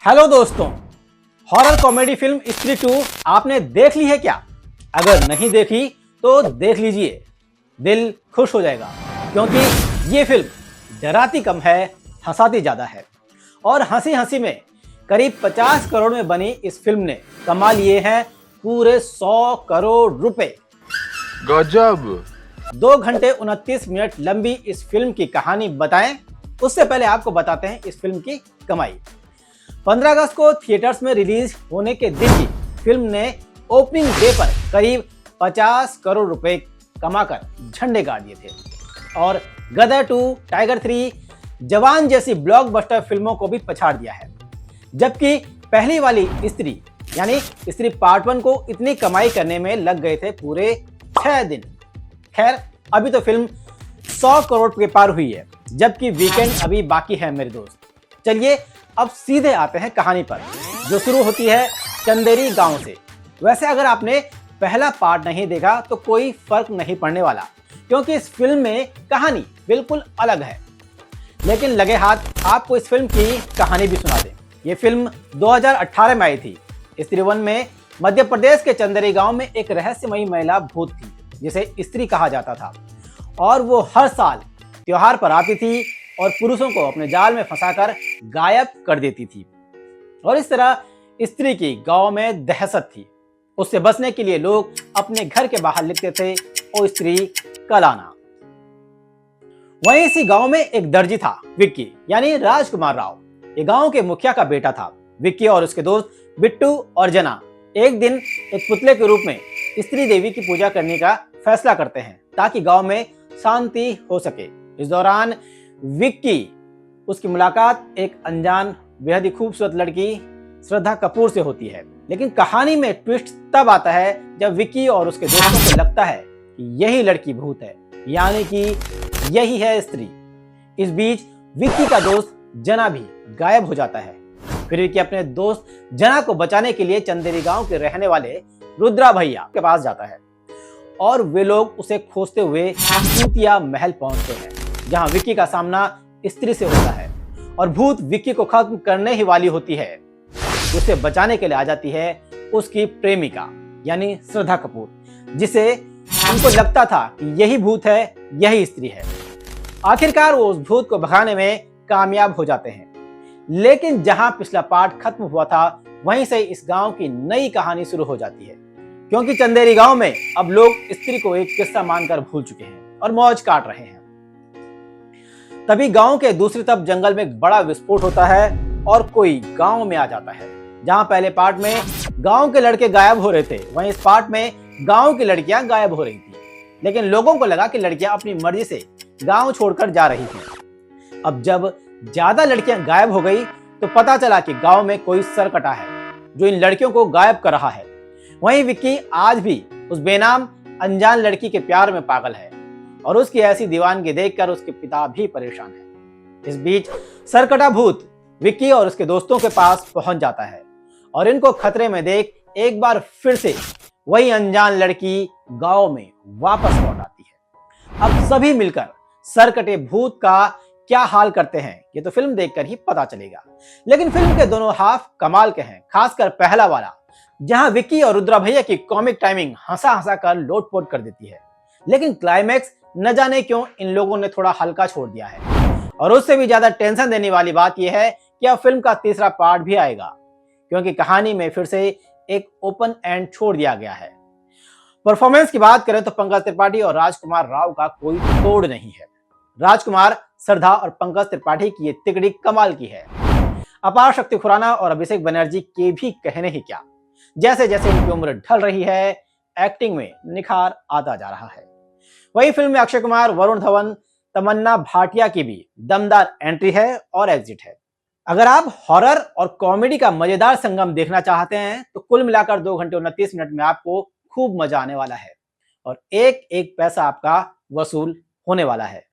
Hello दोस्तों, horror comedy film स्त्री 2 आपने देख ली है क्या? अगर नहीं देखी तो देख लीजिए, दिल खुश हो जाएगा क्योंकि ये फिल्म डराती कम है, हंसाती ज्यादा है। और हंसी हंसी में करीब 50 करोड़ में बनी इस फिल्म ने कमा लिए हैं पूरे 100 करोड़ रुपए। गजब। 2 घंटे 29 मिनट लंबी इस फिल्म की कहानी बताएं, उससे पहले आपको बताते हैं इस फिल्म की कमाई। 15 अगस्त को थिएटर्स में रिलीज होने के दिन ही फिल्म ने ओपनिंग डे पर करीब 50 करोड़ रुपए कमाकर झंडे गाड़ दिए थे और गदर 2, टाइगर 3, जवान जैसी ब्लॉकबस्टर फिल्मों को भी पछाड़ दिया है। जबकि पहली वाली स्त्री यानी स्त्री पार्ट 1 को इतनी कमाई करने में लग गए थे पूरे 6 दिन। खैर, अभी तो फिल्म 100 करोड़ के पार हुई है, जबकि वीकेंड अभी बाकी है मेरे दोस्त। चलिए अब सीधे आते हैं कहानी पर, जो शुरू होती है चंदेरी गांव से। वैसे अगर आपने पहला पार्ट नहीं देखा तो कोई फर्क नहीं पड़ने वाला, क्योंकि इस फिल्म में कहानी बिल्कुल अलग है। लेकिन लगे हाथ आपको इस फिल्म की कहानी भी सुना दें। ये फिल्म 2018 में आई थी। स्त्री 1 में मध्य प्रदेश के चंदेरी गांव में एक रहस्यमयी महिला भूत थी, जिसे स्त्री कहा जाता था, और वो हर साल त्योहार पर आती थी और पुरुषों को अपने जाल में फंसाकर गायब कर देती थी। और इस तरह स्त्री की गांव में दहशत थी। उससे बचने के लिए लोग अपने घर के बाहर लिखते थे, ओ स्त्री कल आना। वहीं इसी गांव में एक दर्जी था, विक्की यानी राजकुमार राव। ये गांव के मुखिया का बेटा था। विक्की और उसके दोस्त बिट्टू और जना एक दिन एक पुतले के रूप में स्त्री देवी की पूजा करने का फैसला करते हैं ताकि गांव में शांति हो सके। इस दौरान विक्की उसकी मुलाकात एक अनजान बेहद ही खूबसूरत लड़की श्रद्धा कपूर से होती है। लेकिन कहानी में ट्विस्ट तब आता है जब विक्की और उसके दोस्तों को लगता है कि यही लड़की भूत है, यानी कि यही है स्त्री। इस बीच विक्की का दोस्त जना भी गायब हो जाता है। फिर विक्की अपने दोस्त जना को बचाने के लिए चंदेरी गांव के रहने वाले रुद्रा भैया के पास जाता है और वे लोग उसे खोजते हुए चूतिया महल पहुंचते हैं, जहां विक्की का सामना स्त्री से होता है और भूत विक्की को खत्म करने ही वाली होती है। उसे बचाने के लिए आ जाती है उसकी प्रेमिका यानी श्रद्धा कपूर, जिसे उनको लगता था कि यही भूत है, यही स्त्री है। आखिरकार वो उस भूत को भगाने में कामयाब हो जाते हैं। लेकिन जहां पिछला पार्ट खत्म हुआ था, वहीं से इस गांव की नई कहानी शुरू हो जाती है, क्योंकि चंदेरी गांव में अब लोग स्त्री को एक किस्सा मानकर भूल चुके हैं और मौज काट रहे हैं। तभी गांव के दूसरी तरफ जंगल में एक बड़ा विस्फोट होता है और कोई गांव में आ जाता है। जहां पहले पार्ट में गांव के लड़के गायब हो रहे थे, वहीं इस पार्ट में गांव की लड़कियां गायब हो रही थी। लेकिन लोगों को लगा कि लड़कियां अपनी मर्जी से गांव छोड़कर जा रही थी। अब जब ज्यादा लड़कियां गायब हो गई तो पता चला कि गांव में कोई सरकटा है जो इन लड़कियों को गायब कर रहा है। वहीं विक्की आज भी उस बेनाम अनजान लड़की के प्यार में पागल है और उसकी ऐसी दीवानगी देखकर उसके पिता भी परेशान है। इस बीच सरकटा भूत विक्की और उसके दोस्तों के पास पहुंच जाता है और इनको खतरे में देख एक बार फिर से वही अनजान लड़की गांव में वापस लौट आती है। अब सभी मिलकर सरकटे भूत का क्या हाल करते हैं, ये तो फिल्म देखकर ही पता चलेगा। लेकिन फिल्म के दोनों हाफ कमाल के हैं, खासकर पहला वाला, जहां विक्की और रुद्रा भैया की कॉमिक टाइमिंग हंसा हंसा कर लोटपोट कर देती है। लेकिन क्लाइमैक्स न जाने क्यों इन लोगों ने थोड़ा हल्का छोड़ दिया है। और उससे भी ज्यादा टेंशन देने वाली बात यह है कि अब फिल्म का तीसरा पार्ट भी आएगा, क्योंकि कहानी में फिर से एक ओपन एंड छोड़ दिया गया है। परफॉर्मेंस की बात करें तो पंकज त्रिपाठी और राजकुमार राव का कोई तोड़ नहीं है। राजकुमार, श्रद्धा और पंकज त्रिपाठी की ये तिकड़ी कमाल की है। अपार शक्ति खुराना और अभिषेक बनर्जी के भी कहने ही क्या। जैसे जैसे इनकी उम्र ढल रही है, एक्टिंग में निखार आता जा रहा है। वही फिल्म में अक्षय कुमार, वरुण धवन, तमन्ना भाटिया की भी दमदार एंट्री है और एग्जिट है। अगर आप हॉरर और कॉमेडी का मजेदार संगम देखना चाहते हैं तो कुल मिलाकर 2 घंटे 29 मिनट में आपको खूब मजा आने वाला है और एक एक पैसा आपका वसूल होने वाला है।